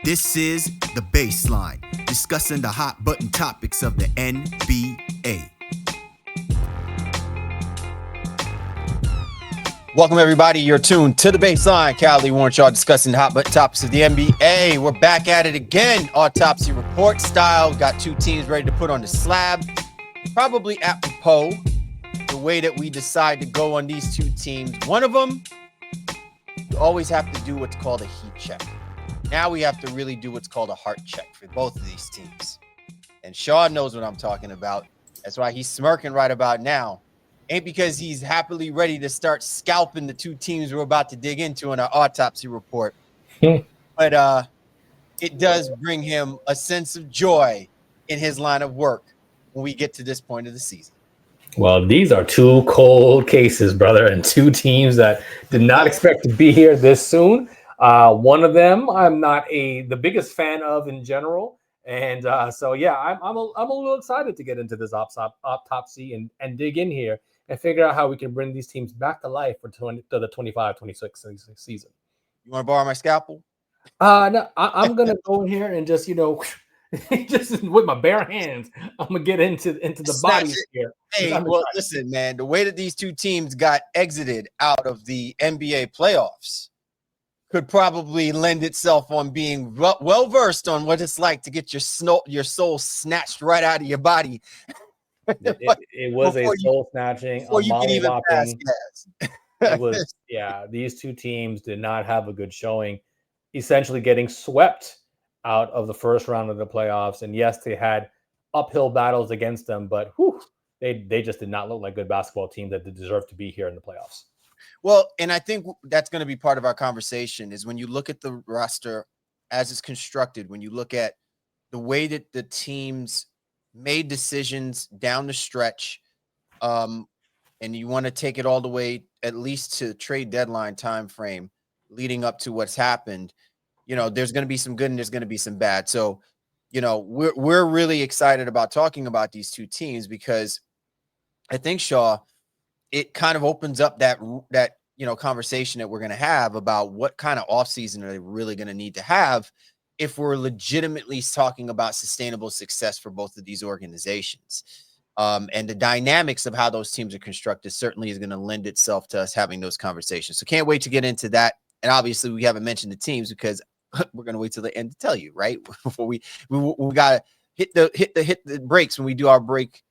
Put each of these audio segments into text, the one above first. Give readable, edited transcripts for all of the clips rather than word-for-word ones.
This is The Baseline, discussing the hot button topics of the NBA. Welcome, everybody. You're tuned to The Baseline. Callie Warren, y'all discussing the hot button topics of the NBA. We're back at it again, Autopsy Report style. Got two teams ready to put on the slab. Probably apropos the way that we decide to go on these two teams. One of them, you always have to do what's called a heat check. Now we have to really do what's called a heart check for both of these teams. And Shaw knows what I'm talking about. That's why he's smirking right about now. Ain't because he's happily ready to start scalping the two teams we're about to dig into in our autopsy report. But it does bring him a sense of joy in his line of work when we get to this point of the season. Well, these are two cold cases, brother, and two teams that did not expect to be here this soon. One of them I'm not the biggest fan of in general. And so, yeah, I'm a little excited to get into this autopsy and dig in here and figure out how we can bring these teams back to life for the 25-26 season. You want to borrow my scalpel? No, I'm going to go in here and just, just with my bare hands, I'm going to get into the bodies here. Hey, well, listen, man, the way that these two teams got exited out of the NBA playoffs could probably lend itself on being well-versed on what it's like to get your soul snatched right out of your body. It was a soul snatching. Before you can even pass gas. It was, yeah, these two teams did not have a good showing, essentially getting swept out of the first round of the playoffs. And yes, they had uphill battles against them, but they just did not look like good basketball teams that deserve to be here in the playoffs. Well, and I think that's going to be part of our conversation is when you look at the roster as it's constructed, when you look at the way that the teams made decisions down the stretch, and you want to take it all the way at least to trade deadline time frame leading up to what's happened, there's going to be some good and there's going to be some bad. So, we're really excited about talking about these two teams because I think, Shaw, it kind of opens up that conversation that we're going to have about what kind of offseason are they really going to need to have if we're legitimately talking about sustainable success for both of these organizations. And the dynamics of how those teams are constructed certainly is going to lend itself to us having those conversations. So can't wait to get into that. And obviously we haven't mentioned the teams because we're going to wait till the end to tell you, right? Before we got to hit the brakes when we do our break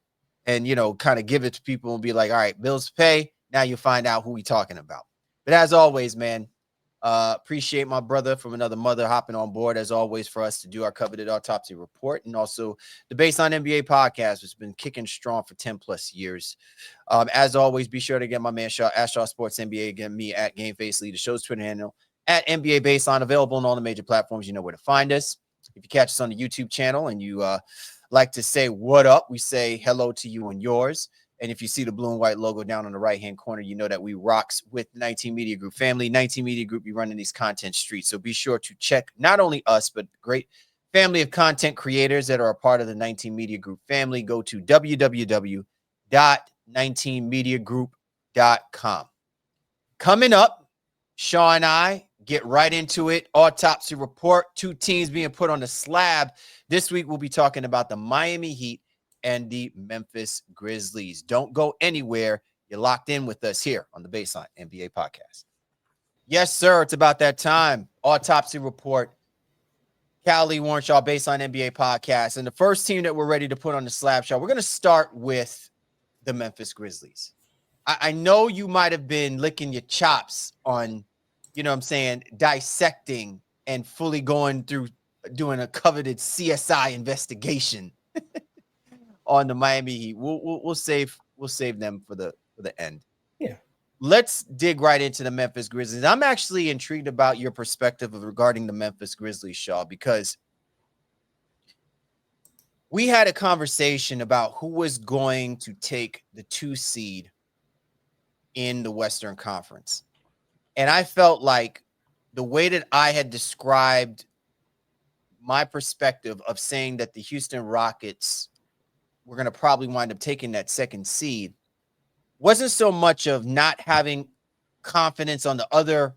and, kind of give it to people and be like, all right, bills to pay. Now you'll find out who we talking about. But as always, man, appreciate my brother from another mother hopping on board, as always, for us to do our coveted autopsy report. And also the Baseline NBA podcast, which has been kicking strong for 10 plus years. As always, be sure to get my man Shaw at Shaw Sports NBA. Again, me at Game Face Lee, the show's Twitter handle at NBA Baseline, available on all the major platforms. You know where to find us. If you catch us on the YouTube channel and you like to say what up, we say hello to you and yours. And if you see the blue and white logo down on the right-hand corner, you know that we rocks with 19 Media Group family. 19 Media Group be running these content streets. So be sure to check not only us, but great family of content creators that are a part of the 19 Media Group family. Go to www.19mediagroup.com. Coming up, Shaw and I get right into it. Autopsy report, two teams being put on the slab. This week, we'll be talking about the Miami Heat and the Memphis Grizzlies. Don't go anywhere. You're locked in with us here on the Baseline NBA podcast. Yes, sir. It's about that time. Autopsy report. Callie Warrenshaw, Baseline NBA podcast. And the first team that we're ready to put on the slab, Shaw, we're going to start with the Memphis Grizzlies. I know you might have been licking your chops on, dissecting and fully going through doing a coveted CSI investigation on the Miami Heat. We'll save them for the end. Yeah. Let's dig right into the Memphis Grizzlies. I'm actually intrigued about your perspective regarding the Memphis Grizzlies, Shaw, because we had a conversation about who was going to take the 2 seed in the Western Conference. And I felt like the way that I had described my perspective of saying that the Houston Rockets were going to probably wind up taking that 2nd seed wasn't so much of not having confidence on the other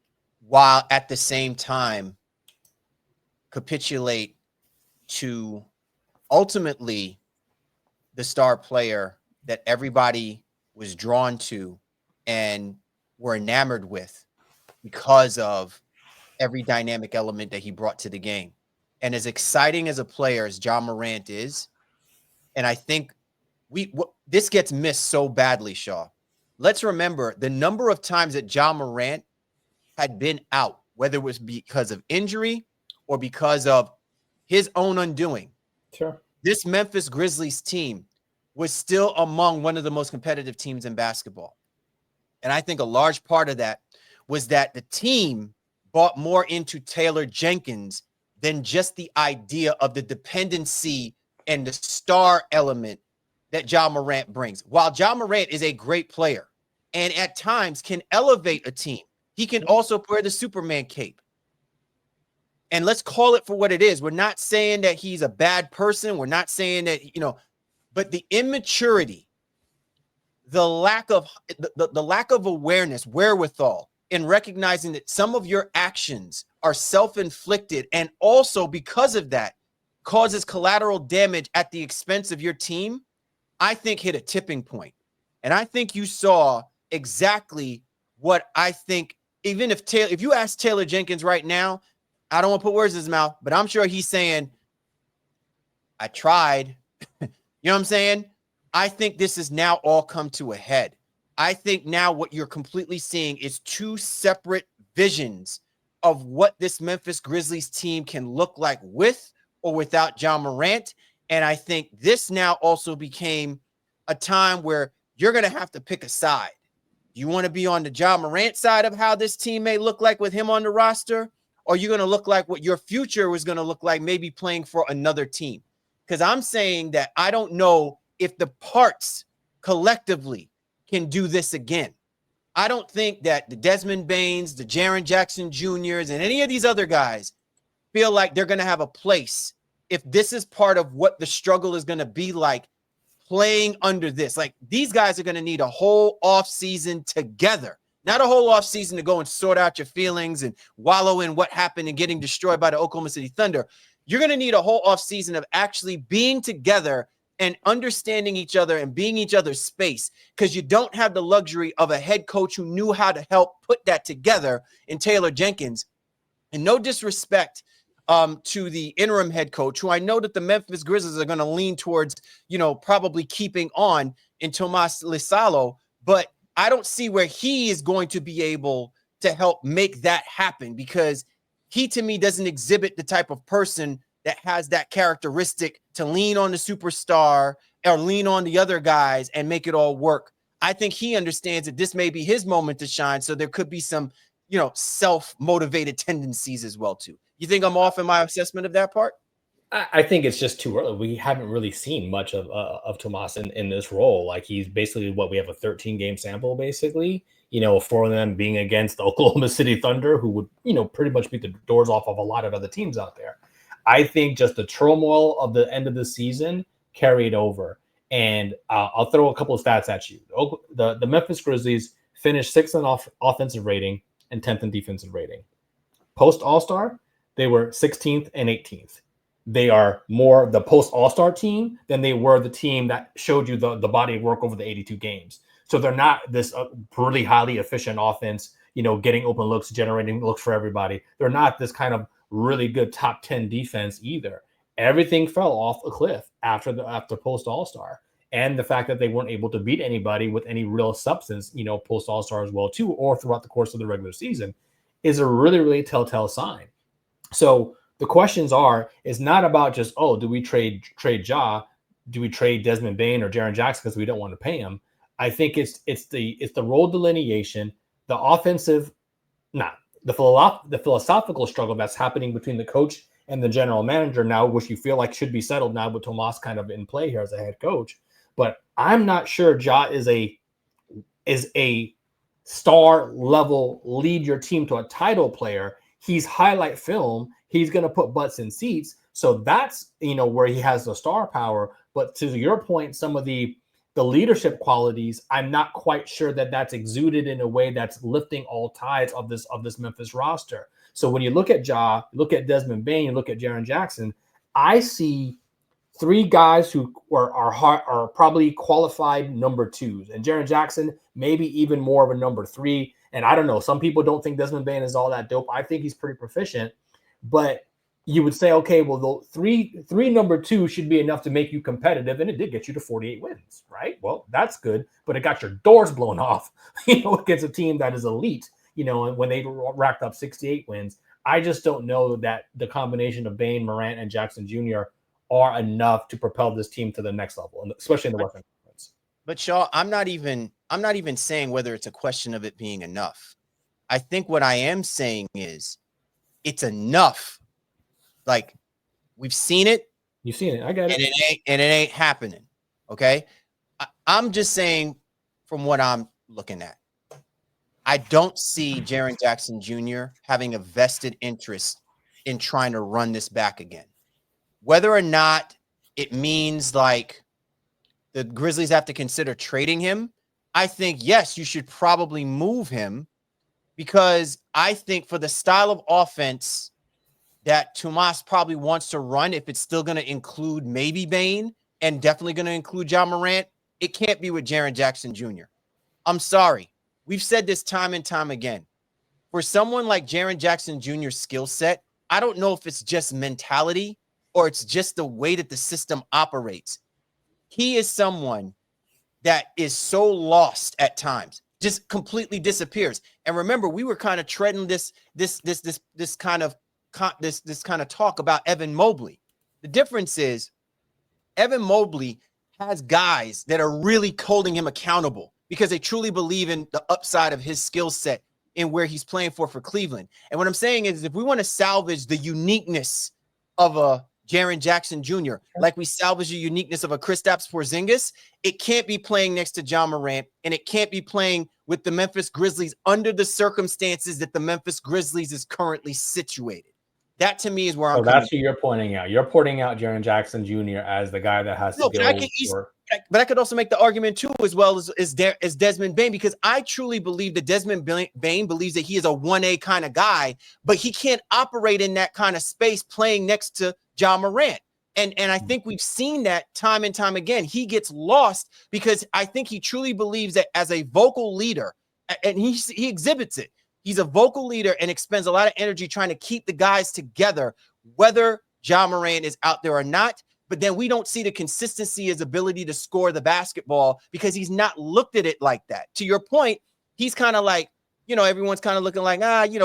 while at the same time capitulate to ultimately the star player that everybody was drawn to and were enamored with because of every dynamic element that he brought to the game. And as exciting as a player as Ja Morant is, and I think this gets missed so badly, Shaw. Let's remember the number of times that Ja Morant had been out, whether it was because of injury or because of his own undoing. Sure. This Memphis Grizzlies team was still among one of the most competitive teams in basketball. And I think a large part of that was that the team bought more into Taylor Jenkins than just the idea of the dependency and the star element that Ja Morant brings. While Ja Morant is a great player and at times can elevate a team, he can also wear the Superman cape. And let's call it for what it is. We're not saying that he's a bad person. We're not saying that, but the immaturity, the lack of awareness, wherewithal in recognizing that some of your actions are self-inflicted and also because of that causes collateral damage at the expense of your team, I think hit a tipping point. And I think you saw exactly what I think, even if you ask Taylor Jenkins right now, I don't want to put words in his mouth, but I'm sure he's saying, I tried. You know what I'm saying? I think this has now all come to a head. I think now what you're completely seeing is two separate visions of what this Memphis Grizzlies team can look like with or without Ja Morant. And I think this now also became a time where you're going to have to pick a side. You want to be on the Ja Morant side of how this team may look like with him on the roster, or you're going to look like what your future was going to look like, maybe playing for another team. Because I'm saying that I don't know if the parts collectively can do this again. I don't think that the Desmond Banes, the Jaren Jackson Juniors, and any of these other guys feel like they're going to have a place if this is part of what the struggle is going to be like playing under this. Like, these guys are going to need a whole offseason together. Not a whole offseason to go and sort out your feelings and wallow in what happened and getting destroyed by the Oklahoma City Thunder. You're going to need a whole offseason of actually being together and understanding each other and being each other's space, because you don't have the luxury of a head coach who knew how to help put that together in Taylor Jenkins. And no disrespect to the interim head coach, who I know that the Memphis Grizzlies are going to lean towards, probably keeping on in Tomas Lisalo, but I don't see where he is going to be able to help make that happen, because he, to me, doesn't exhibit the type of person that has that characteristic to lean on the superstar or lean on the other guys and make it all work. I think he understands that this may be his moment to shine. So there could be some, self-motivated tendencies as well, too. You think I'm off in my assessment of that part? I think it's just too early. We haven't really seen much of Tomas in this role. Like, he's basically we have a 13-game sample, basically, for them being against the Oklahoma City Thunder, who would, pretty much beat the doors off of a lot of other teams out there. I think just the turmoil of the end of the season carried over. And I'll throw a couple of stats at you. The Memphis Grizzlies finished 6th in offensive rating and 10th in defensive rating. Post All-Star, they were 16th and 18th. They are more the post All-Star team than they were the team that showed you the body of work over the 82 games. So they're not this really highly efficient offense, getting open looks, generating looks for everybody. They're not this kind of really good top 10 defense either. Everything fell off a cliff after post All-Star. And the fact that they weren't able to beat anybody with any real substance, post All-Star as well too, or throughout the course of the regular season, is a really, really telltale sign. So the questions is not about just, do we trade Ja? Do we trade Desmond Bane or Jaren Jackson because we don't want to pay him? I think it's the role delineation, the offensive, the philosophical struggle that's happening between the coach and the general manager now, which you feel like should be settled now with Tomas kind of in play here as a head coach. But I'm not sure Ja is a star level lead your team to a title player. He's highlight film. He's going to put butts in seats. So that's, where he has the star power. But to your point, some of the the leadership qualities, I'm not quite sure that that's exuded in a way that's lifting all tides of this Memphis roster. So when you look at Ja, look at Desmond Bane, you look at Jaren Jackson, I see three guys who are probably qualified number twos, and Jaren Jackson maybe even more of a number three. And I don't know, some people don't think Desmond Bane is all that dope. I think he's pretty proficient, but you would say, okay, well, the three number two should be enough to make you competitive, and it did get you to 48 wins, right? Well, that's good, but it got your doors blown off, against a team that is elite, when they racked up 68 wins. I just don't know that the combination of Bane, Morant, and Jackson Jr. are enough to propel this team to the next level, especially in the Western Conference. But Shaw, I'm not even saying whether it's a question of it being enough. I think what I am saying is it's enough. Like, we've seen it. You've seen it. I got it. And it ain't happening. Okay. I'm just saying from what I'm looking at, I don't see Jaren Jackson Jr. having a vested interest in trying to run this back again. Whether or not it means like the Grizzlies have to consider trading him, I think, yes, you should probably move him, because I think for the style of offense that Tomas probably wants to run, if it's still going to include maybe Bane and definitely going to include Ja Morant, it can't be with Jaren Jackson Jr. I'm sorry. We've said this time and time again. For someone like Jaren Jackson Jr.'s skill set, I don't know if it's just mentality or it's just the way that the system operates. He is someone that is so lost at times, just completely disappears. And remember, we were kind of treading this kind of talk about Evan Mobley. The difference is Evan Mobley has guys that are really holding him accountable because they truly believe in the upside of his skill set and where he's playing for Cleveland. And what I'm saying is, if we want to salvage the uniqueness of a Jaren Jackson Jr., like we salvage the uniqueness of a Kristaps Porzingis, it can't be playing next to Ja Morant, and it can't be playing with the Memphis Grizzlies under the circumstances that the Memphis Grizzlies is currently situated. That to me is where I'm. That's who you're pointing out. You're pointing out Jaren Jackson Jr. as the guy that has to go. But I could also make the argument too, as well as Desmond Bane, because I truly believe that Desmond Bane believes that he is a 1A kind of guy, but he can't operate in that kind of space playing next to Ja Morant. And I think we've seen that time and time again. He gets lost because I think he truly believes that as a vocal leader, and he exhibits it. He's a vocal leader and expends a lot of energy trying to keep the guys together, whether Ja Morant is out there or not. But then we don't see the consistency, his ability to score the basketball, because he's not looked at it like that. To your point, he's kind of like, everyone's kind of looking like,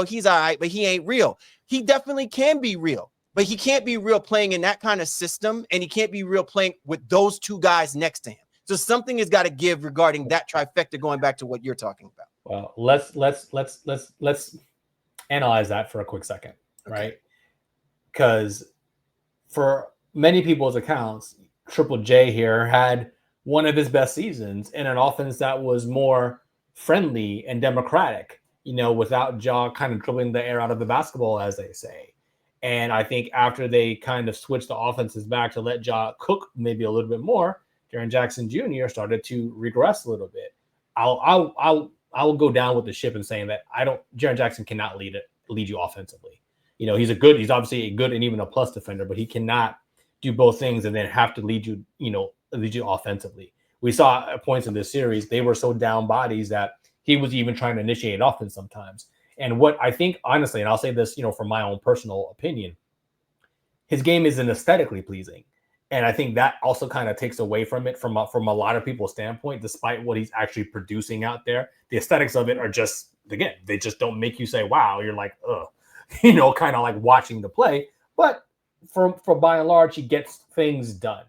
he's all right, but he ain't real. He definitely can be real, but he can't be real playing in that kind of system, and he can't be real playing with those two guys next to him. So something has got to give regarding that trifecta, going back to what you're talking about. Well, let's analyze that for a quick second, right? Because for many people's accounts, Triple J here had one of his best seasons in an offense that was more friendly and democratic, without Ja kind of dribbling the air out of the basketball, as they say. And I think after they kind of switched the offenses back to let Ja cook maybe a little bit more, Jaren Jackson Jr. started to regress a little bit. I'll go down with the ship in saying that Jaren Jackson cannot lead you offensively. He's obviously a good and even a plus defender, but he cannot do both things and then have to lead you offensively. We saw at points in this series, they were so down bodies that he was even trying to initiate offense sometimes. And what I think, honestly, and I'll say this, from my own personal opinion, his game isn't aesthetically pleasing. And I think that also kind of takes away from it from a lot of people's standpoint, despite what he's actually producing out there. The aesthetics of it are just, again, they just don't make you say, wow, you're like, ugh, kind of like watching the play. But for by and large, he gets things done.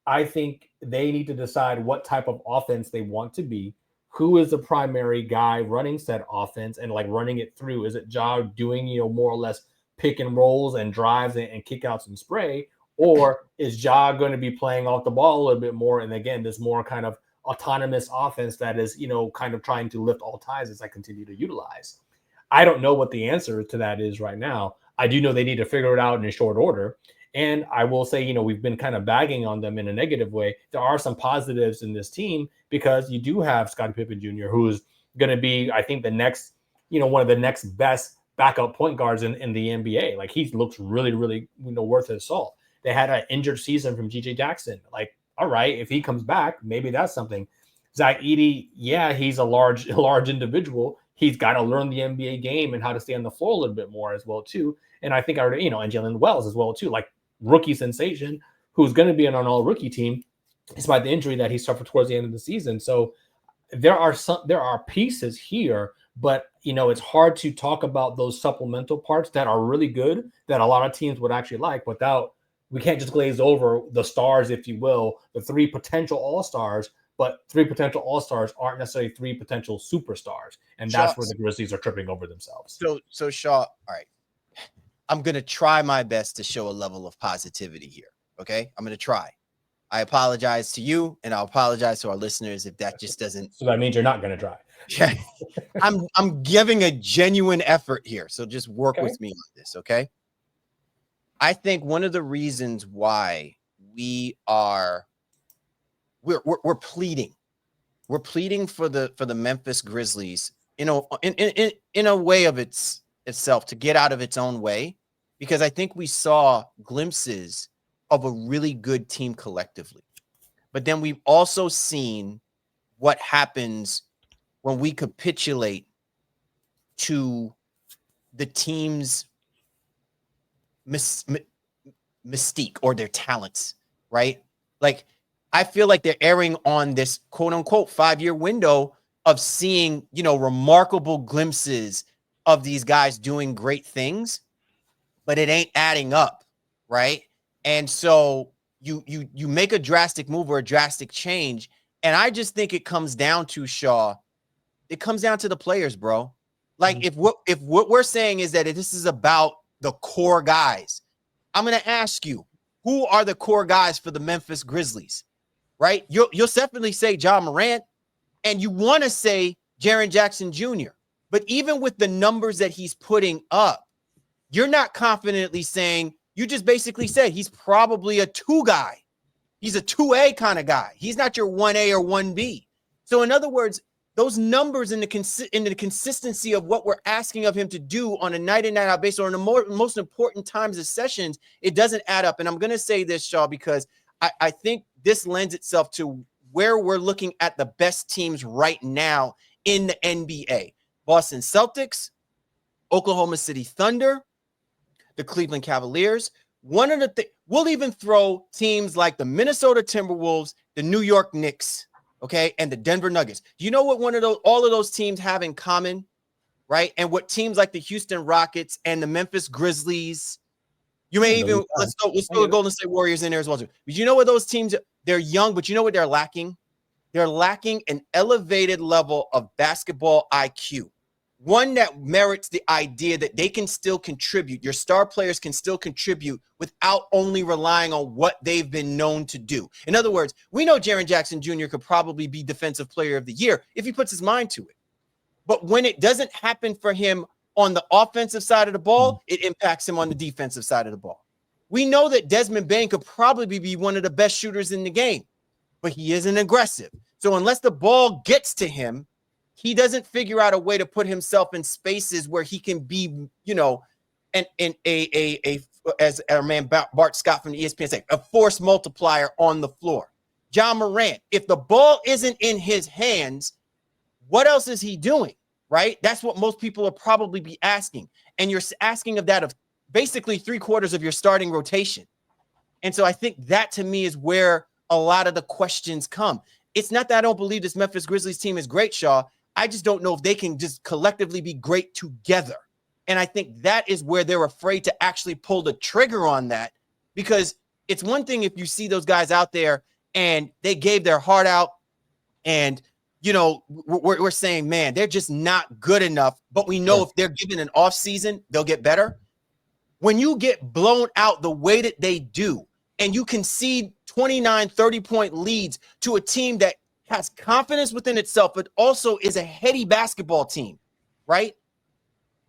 I think they need to decide what type of offense they want to be. Who is the primary guy running said offense and like running it through? Is it Ja doing, more or less pick and rolls and drives and kickouts and spray? Or is Ja going to be playing off the ball a little bit more? And again, this more kind of autonomous offense that is, kind of trying to lift all ties as I continue to utilize. I don't know what the answer to that is right now. I do know they need to figure it out in a short order. And I will say, we've been kind of bagging on them in a negative way. There are some positives in this team because you do have Scottie Pippen Jr., who's going to be, I think, the next, one of the next best backup point guards in the NBA. Like, he looks really, really, worth his salt. They had an injured season from JJ Jackson. Like, all right, if he comes back, maybe that's something. Zach Edey, yeah, he's a large individual. He's got to learn the NBA game and how to stay on the floor a little bit more as well, too. And I think and Jalen Wells as well, too, like rookie sensation, who's going to be on an all-rookie team, despite the injury that he suffered towards the end of the season. So there are pieces here, but, it's hard to talk about those supplemental parts that are really good that a lot of teams would actually like we can't just glaze over the stars, if you will, the 3 potential all-stars, but 3 potential all-stars aren't necessarily 3 potential superstars. And that's where the Grizzlies are tripping over themselves. So Shaw, all right. I'm going to try my best to show a level of positivity here. Okay. I'm going to try. I apologize to you and I'll apologize to our listeners if that just doesn't. So that means you're not going to try. Yeah. I'm giving a genuine effort here. So just work with me on this. Okay. I think one of the reasons why we're pleading for the Memphis Grizzlies, in a way of itself to get out of its own way, because I think we saw glimpses of a really good team collectively. But then we've also seen what happens when we capitulate to the team's mystique or their talents, right? Like, I feel like they're erring on this quote unquote 5-year window of seeing, remarkable glimpses of these guys doing great things, but it ain't adding up, right? And so you make a drastic move or a drastic change, and I just think it comes down to it comes down to the players, bro. Like, if what we're saying is that this is about the core guys, I'm going to ask you, who are the core guys for the Memphis Grizzlies, right? You'll definitely say Ja Morant, and you want to say Jaren Jackson Jr., but even with the numbers that he's putting up, you're not confidently saying, you just basically said he's probably a 2 guy. He's a 2A kind of guy. He's not your 1A or 1B. So in other words, those numbers in the consistency of what we're asking of him to do on a night in, night out basis, or in the most important times of sessions, it doesn't add up. And I'm going to say this, Shaw, because I think this lends itself to where we're looking at the best teams right now in the NBA. Boston Celtics, Oklahoma City Thunder, the Cleveland Cavaliers. One of the we'll even throw teams like the Minnesota Timberwolves, the New York Knicks, okay, and the Denver Nuggets. Do you know what all of those teams have in common, right? And what teams like the Houston Rockets and the Memphis Grizzlies, you may even let's throw the Golden State Warriors in there as well too. But you know what those teams, they're young, but you know what they're lacking? They're lacking an elevated level of basketball IQ. One that merits the idea that they can still contribute. Your star players can still contribute without only relying on what they've been known to do. In other words, we know Jaren Jackson Jr. could probably be Defensive Player of the Year if he puts his mind to it. But when it doesn't happen for him on the offensive side of the ball, it impacts him on the defensive side of the ball. We know that Desmond Bane could probably be one of the best shooters in the game, but he isn't aggressive. So unless the ball gets to him, he doesn't figure out a way to put himself in spaces where he can be, as our man Bart Scott from the ESPN said, a force multiplier on the floor. Ja Morant, if the ball isn't in his hands, what else is he doing, right? That's what most people will probably be asking. And you're asking of that of basically 3/4 of your starting rotation. And so I think that to me is where a lot of the questions come. It's not that I don't believe this Memphis Grizzlies team is great, Shaw. I just don't know if they can just collectively be great together. And I think that is where they're afraid to actually pull the trigger on that, because it's one thing if you see those guys out there and they gave their heart out and, we're saying, man, they're just not good enough. But we know if they're given an off season, they'll get better. When you get blown out the way that they do and you concede 29, 30-point leads to a team that has confidence within itself, but also is a heady basketball team, right?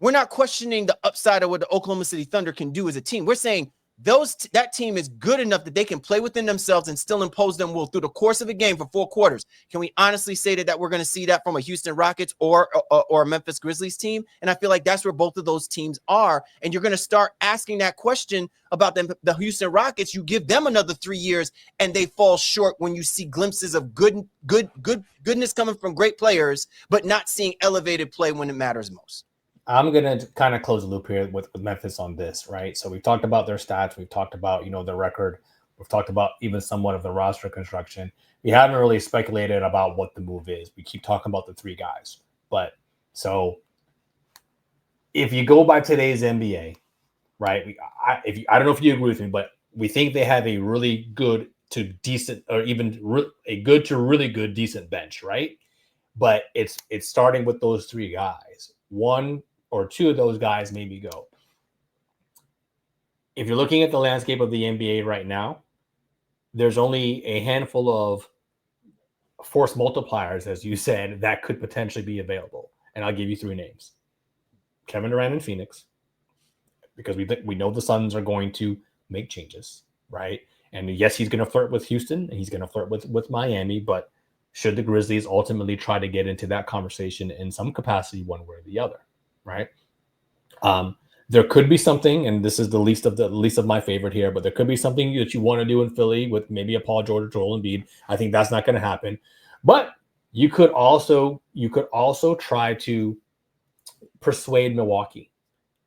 We're not questioning the upside of what the Oklahoma City Thunder can do as a team. We're saying that team is good enough that they can play within themselves and still impose them will through the course of a game for 4 quarters. Can we honestly say that we're going to see that from a Houston Rockets or a Memphis Grizzlies team? And I feel like that's where both of those teams are. And you're going to start asking that question about the Houston Rockets. You give them another 3 years and they fall short when you see glimpses of goodness coming from great players, but not seeing elevated play when it matters most. I'm going to kind of close the loop here with Memphis on this, right? So we've talked about their stats. We've talked about, their record. We've talked about even somewhat of the roster construction. We haven't really speculated about what the move is. We keep talking about the 3 guys. But so if you go by today's NBA, right? I don't know if you agree with me, but we think they have a really good to decent, or even a good to really good, decent bench, right? But it's starting with those 3 guys. 1 or 2 of those guys maybe go. If you're looking at the landscape of the NBA right now, there's only a handful of force multipliers, as you said, that could potentially be available. And I'll give you 3 names. Kevin Durant in Phoenix, because we know the Suns are going to make changes, right? And yes, he's going to flirt with Houston and he's going to flirt with Miami, but should the Grizzlies ultimately try to get into that conversation in some capacity, one way or the other, right? There could be something, and this is the least of my favorite here, but there could be something that you want to do in Philly with maybe a Paul George or Joel Embiid. I think that's not going to happen. But you could also try to persuade Milwaukee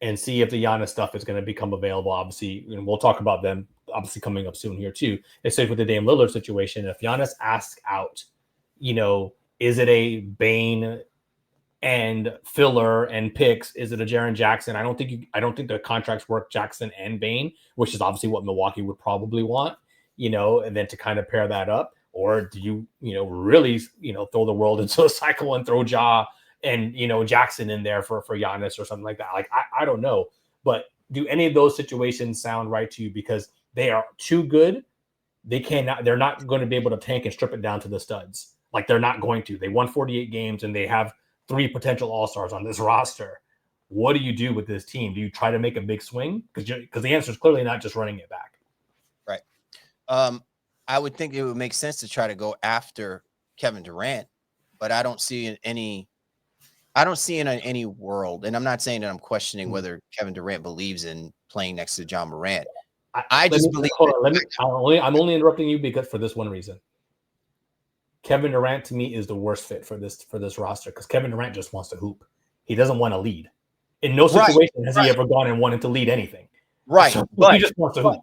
and see if the Giannis stuff is going to become available. Obviously, and we'll talk about them obviously coming up soon here too. Especially with the Dame Lillard situation, if Giannis asks out, is it a Bane and filler and picks? Is it a Jaren Jackson? I don't think the contracts work Jackson and Bane, which is obviously what Milwaukee would probably want, and then to kind of pair that up. Or do you, really, throw the world into a cycle and throw Ja and, Jackson in there for Giannis or something like that? Like, I don't know. But do any of those situations sound right to you? Because they are too good. They're not going to be able to tank and strip it down to the studs. Like, they're not going to. They won 48 games and they have 3 potential all-stars on this roster. What do you do with this team? Do you try to make a big swing? Because the answer is clearly not just running it back. Right. I would think it would make sense to try to go after Kevin Durant, but I don't see it in any world. And I'm not saying that I'm questioning whether Kevin Durant believes in playing next to Ja Morant. I'm only interrupting you because for this one reason. Kevin Durant to me is the worst fit for this roster because Kevin Durant just wants to hoop. He doesn't want to lead. In no situation has he ever gone and wanted to lead anything. Right. So he just wants to hoop.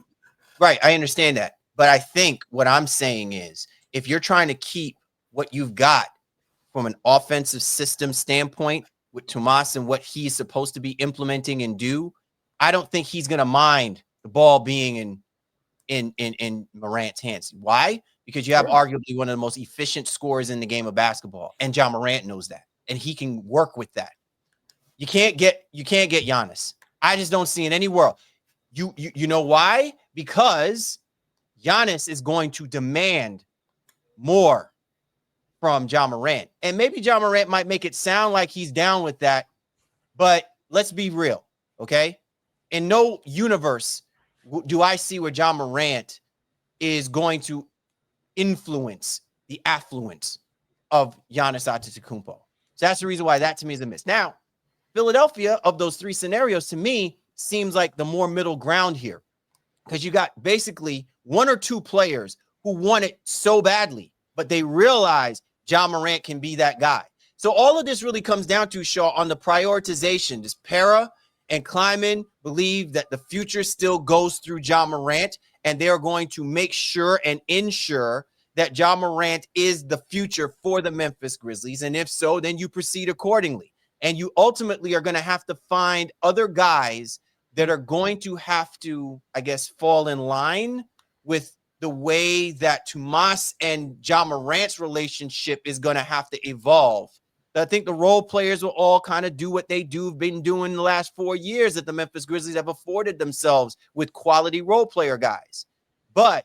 Right. I understand that. But I think what I'm saying is if you're trying to keep what you've got from an offensive system standpoint with Tomas and what he's supposed to be implementing and do, I don't think he's going to mind the ball being in Morant's hands. Why? Because you have arguably one of the most efficient scorers in the game of basketball, and Ja Morant knows that, and he can work with that. You can't get Giannis. I just don't see in any world. You know why? Because Giannis is going to demand more from Ja Morant, and maybe Ja Morant might make it sound like he's down with that, but let's be real, okay? In no universe do I see where Ja Morant is going to influence the affluence of Giannis Antetokounmpo. So that's the reason why that to me is a miss. Now, Philadelphia, of those 3 scenarios, to me, seems like the more middle ground here because you got basically 1 or 2 players who want it so badly, but they realize Ja Morant can be that guy. So all of this really comes down to, Shaw, on the prioritization. Does Para and Kleiman believe that the future still goes through Ja Morant, and they're going to make sure and ensure that Ja Morant is the future for the Memphis Grizzlies? And if so, then you proceed accordingly. And you ultimately are going to have to find other guys that are going to have to, I guess, fall in line with the way that Tomas and Ja Morant's relationship is going to have to evolve. I think the role players will all kind of do what they've been doing the last 4 years that the Memphis Grizzlies have afforded themselves with quality role player guys. But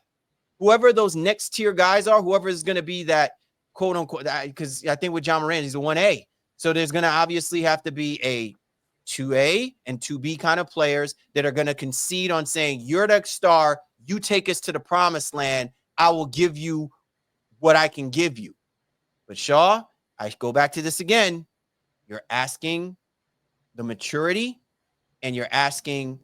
whoever those next tier guys are, whoever is going to be that quote unquote, because I think with Ja Morant, he's a 1A. So there's going to obviously have to be a 2A and 2B kind of players that are going to concede on saying, you're the star, you take us to the promised land, I will give you what I can give you. But Shaw, I go back to this again. You're asking the maturity and you're asking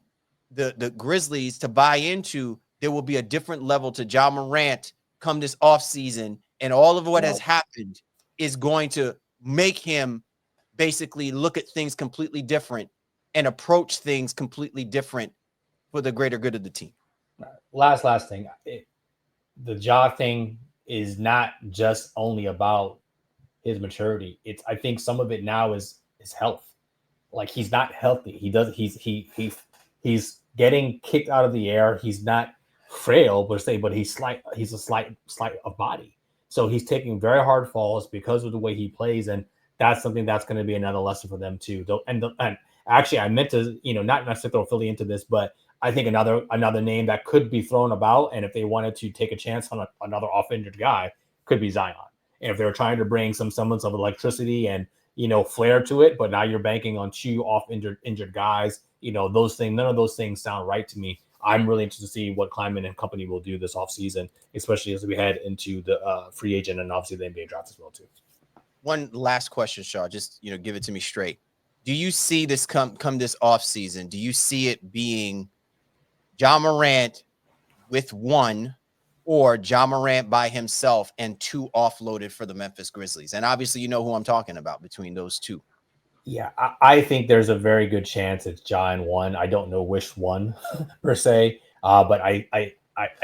the Grizzlies to buy into there will be a different level to Ja Morant come this offseason, and all of what has happened is going to make him basically look at things completely different and approach things completely different for the greater good of the team. Last thing. The Ja thing is not just only about his maturity. I think some of it now is his health. Like, he's not healthy. He's getting kicked out of the air. He's not frail, but he's a slight of body. So he's taking very hard falls because of the way he plays, and that's something that's going to be another lesson for them too. And actually, I meant to, not necessarily throw Philly into this, but I think another name that could be thrown about, and if they wanted to take a chance on another off-injured guy, could be Zion. And if they're trying to bring some semblance of electricity and flair to it, but now you're banking on two injured guys, those things, none of those things sound right to me. I'm really interested to see what Kleiman and company will do this offseason, especially as we head into the free agent and obviously the NBA draft as well too. One last question, Shaw. Just give it to me straight. Do you see this come this offseason? Do you see it being Ja Morant with one, or Ja Morant by himself and two offloaded for the Memphis Grizzlies? And obviously, you know who I'm talking about between those two. Yeah, I think there's a very good chance it's Ja and one. I don't know which one per se, but I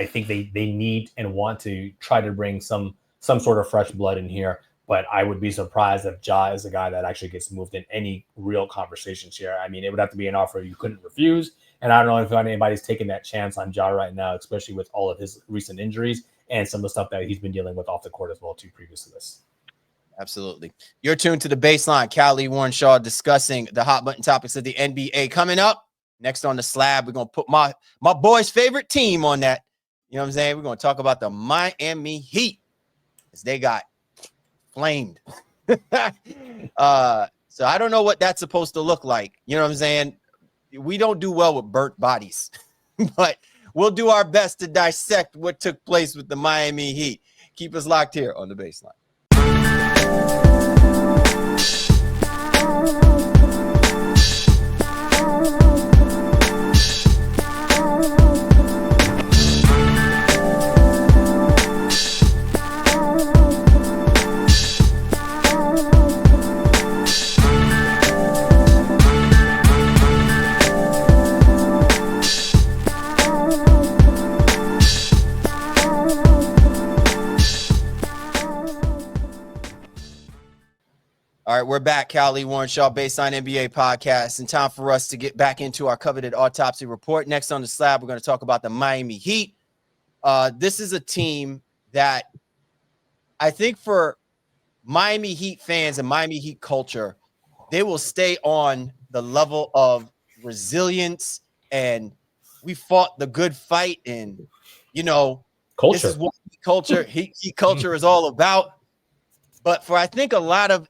think they need and want to try to bring some sort of fresh blood in here. But I would be surprised if Ja is a guy that actually gets moved in any real conversations here. I mean, it would have to be an offer you couldn't refuse. And I don't know if anybody's taking that chance on Ja right now, especially with all of his recent injuries and some of the stuff that he's been dealing with off the court as well too previous to this. Absolutely. You're tuned to The Baseline. Callie Warren Shaw discussing the hot button topics of the NBA. Coming up next on the slab, we're going to put my boy's favorite team on that. You know what I'm saying? We're going to talk about the Miami Heat as they got flamed. So I don't know what that's supposed to look like. You know what I'm saying? We don't do well with burnt bodies, but we'll do our best to dissect what took place with the Miami Heat. Keep us locked here on The Baseline. All right, we're back. Callie Warren Shaw, Baseline NBA podcast, and time for us to get back into our coveted autopsy report. Next on the slab, we're going to talk about the Miami Heat. This is a team that I think for Miami Heat fans and Miami Heat culture, they will stay on the level of resilience and we fought the good fight, and culture. This is what Heat culture is all about. But for I think a lot of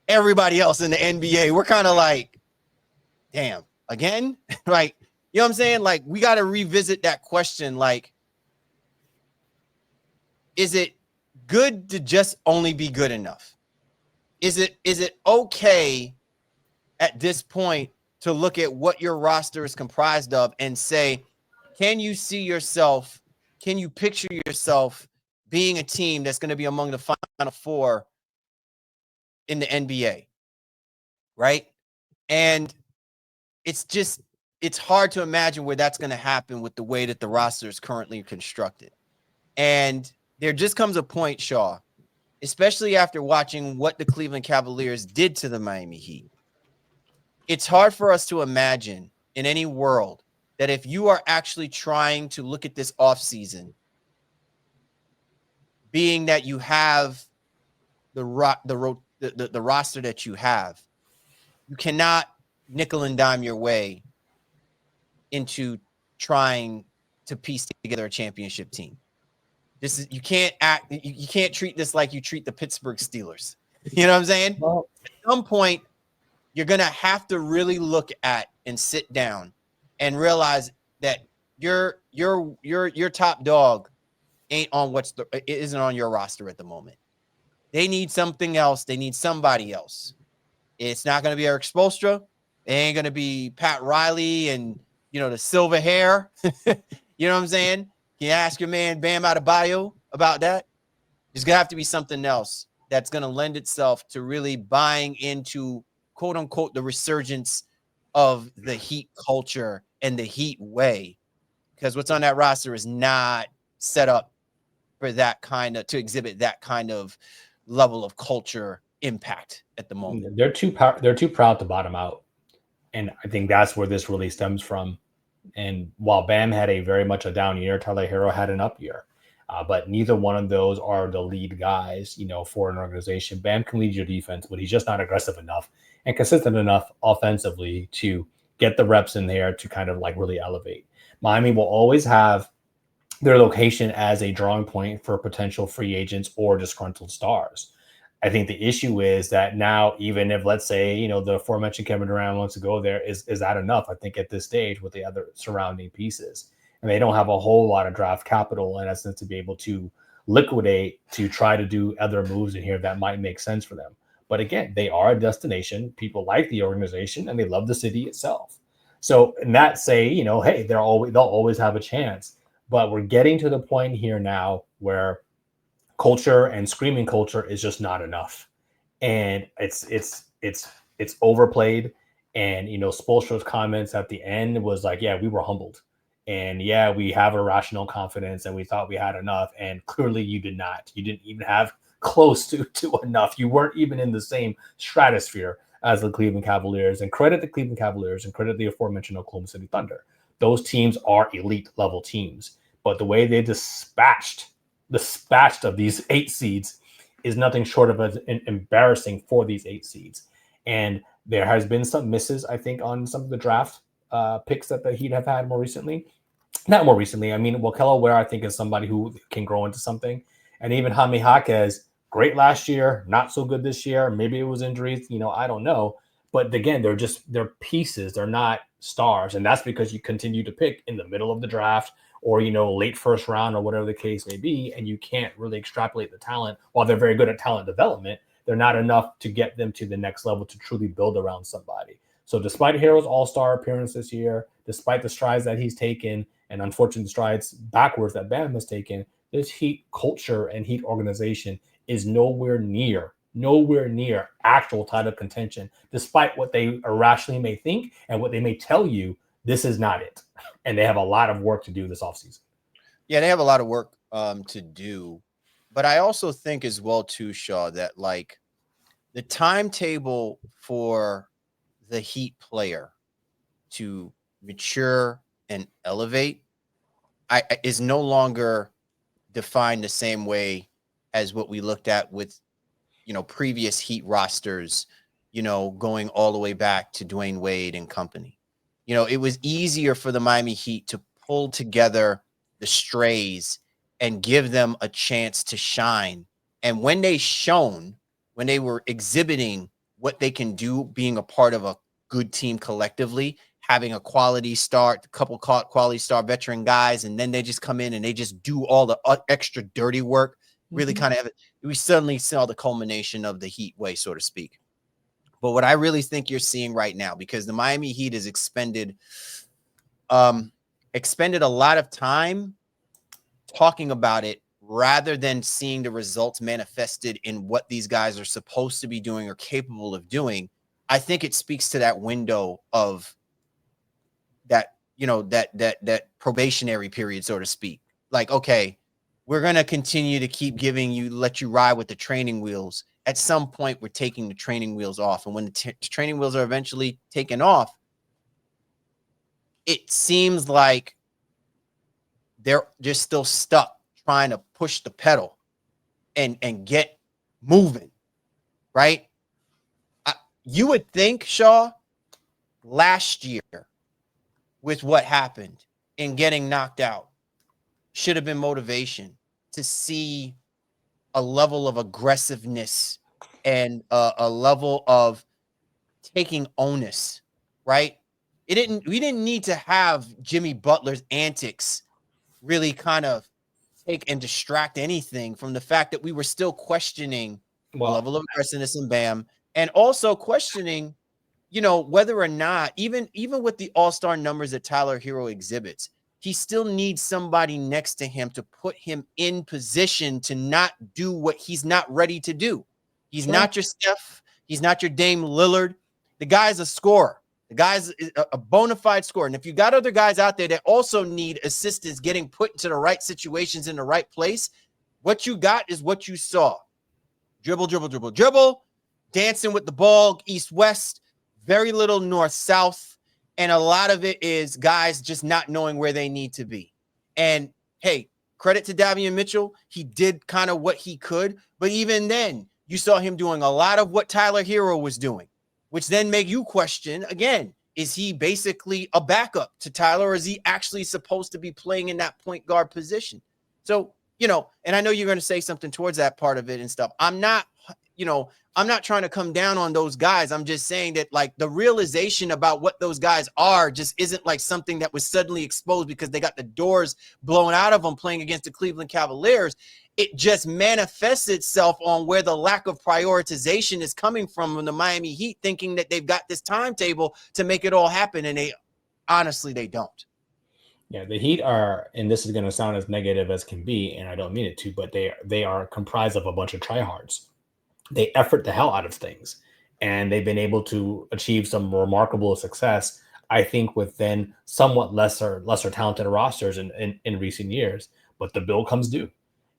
everybody else in the NBA, we're kind of like, damn, again? Like, you know what I'm saying? Like, we got to revisit that question. Like, is it good to just only be good enough? Is it okay at this point to look at what your roster is comprised of and say, can you picture yourself being a team that's going to be among the Final Four in the NBA, right? And it's hard to imagine where that's going to happen with the way that the roster is currently constructed. And there just comes a point, Shaw, especially after watching what the Cleveland Cavaliers did to the Miami Heat. It's hard for us to imagine in any world that if you are actually trying to look at this offseason, being that you have the roster that you have, you cannot nickel and dime your way into trying to piece together a championship team. You can't treat this like you treat the Pittsburgh Steelers. You know what I'm saying? Well, at some point, you're going to have to really look at and sit down and realize that your top dog isn't on your roster at the moment. They need something else. They need somebody else. It's not going to be Eric Spoelstra. It ain't going to be Pat Riley and, the silver hair. You know what I'm saying? Can you ask your man Bam Adebayo about that? There's going to have to be something else that's going to lend itself to really buying into, quote unquote, the resurgence of the Heat culture and the Heat way. Because what's on that roster is not set up for to exhibit that kind of level of culture impact at the moment. They're too proud to bottom out. And I think that's where this really stems from. And while Bam had very much a down year, Tyler Herro had an up year. But neither one of those are the lead guys, for an organization. Bam can lead your defense, but he's just not aggressive enough and consistent enough offensively to get the reps in there to kind of like really elevate. Miami will always have their location as a drawing point for potential free agents or disgruntled stars. I think the issue is that now, even if, let's say, the aforementioned Kevin Durant wants to go there, is that enough? I think at this stage with the other surrounding pieces, and they don't have a whole lot of draft capital in essence to be able to liquidate to try to do other moves in here that might make sense for them. But again, they are a destination. People like the organization and they love the city itself. So in that say, hey, they'll always have a chance. But we're getting to the point here now where culture and screaming culture is just not enough, and it's overplayed. And Spoelstra's comments at the end was like, "Yeah, we were humbled, and yeah, we have irrational confidence, and we thought we had enough, and clearly you did not. You didn't even have close to enough. You weren't even in the same stratosphere as the Cleveland Cavaliers." And credit the Cleveland Cavaliers and credit the aforementioned Oklahoma City Thunder. Those teams are elite level teams, but the way they dispatched of these 8 seeds is nothing short of embarrassing for these 8 seeds. And there has been some misses, I think, on some of the draft picks that the Heat have had more recently. Not more recently. I mean, Kello Ware, I think, is somebody who can grow into something. And even Jaime Jaquez, great last year, not so good this year. Maybe it was injuries, I don't know. But again, they're pieces. They're not stars. And that's because you continue to pick in the middle of the draft or, late first round or whatever the case may be. And you can't really extrapolate the talent. While they're very good at talent development, they're not enough to get them to the next level to truly build around somebody. So despite Herro's all-star appearance this year, despite the strides that he's taken and unfortunate strides backwards that Bam has taken, this Heat culture and Heat organization is nowhere near actual title contention, despite what they irrationally may think and what they may tell you. This is not it. And they have a lot of work to do this offseason. Yeah, they have a lot of work to do. But I also think as well, too, Shaw, that like the timetable for the Heat player to mature and elevate is no longer defined the same way as what we looked at with, previous Heat rosters, going all the way back to Dwayne Wade and company. It was easier for the Miami Heat to pull together the strays and give them a chance to shine. And when they were exhibiting what they can do, being a part of a good team collectively, having a quality start, a couple quality star veteran guys, and then they just come in and they just do all the extra dirty work, really kind of, we suddenly saw the culmination of the Heat way, so to speak. But what I really think you're seeing right now, because the Miami Heat has expended a lot of time talking about it rather than seeing the results manifested in what these guys are supposed to be doing or capable of doing. I think it speaks to that window of that, that probationary period, so to speak. Like, okay, we're going to continue to let you ride with the training wheels. At some point, we're taking the training wheels off. And when the training wheels are eventually taken off, it seems like they're just still stuck trying to push the pedal and get moving, right? You would think, Shaw, last year with what happened in getting knocked out should have been motivation to see a level of aggressiveness and a level of taking onus, right? We didn't need to have Jimmy Butler's antics really kind of take and distract anything from the fact that we were still questioning the level of aggressiveness in Bam, and also questioning, whether or not even with the all-star numbers that Tyler Herro exhibits, he still needs somebody next to him to put him in position to not do what he's not ready to do. He's not your Steph. He's not your Dame Lillard. The guy's a scorer. The guy's a bona fide scorer. And if you got other guys out there that also need assistance getting put into the right situations in the right place, what you got is what you saw. Dribble, dribble, dribble, dribble, dancing with the ball, east-west, very little north-south. And a lot of it is guys just not knowing where they need to be. And, hey, credit to Davion Mitchell. He did kind of what he could. But even then, you saw him doing a lot of what Tyler Herro was doing, which then make you question, again, is he basically a backup to Tyler, or is he actually supposed to be playing in that point guard position? So, and I know you're going to say something towards that part of it and stuff. I'm not trying to come down on those guys. I'm just saying that, like, the realization about what those guys are just isn't like something that was suddenly exposed because they got the doors blown out of them playing against the Cleveland Cavaliers. It just manifests itself on where the lack of prioritization is coming from the Miami Heat, thinking that they've got this timetable to make it all happen. And they don't. Yeah, the Heat are, and this is going to sound as negative as can be, and I don't mean it to, but they are comprised of a bunch of tryhards. They effort the hell out of things, and they've been able to achieve some remarkable success, I think, with then somewhat lesser talented rosters in recent years. But the bill comes due,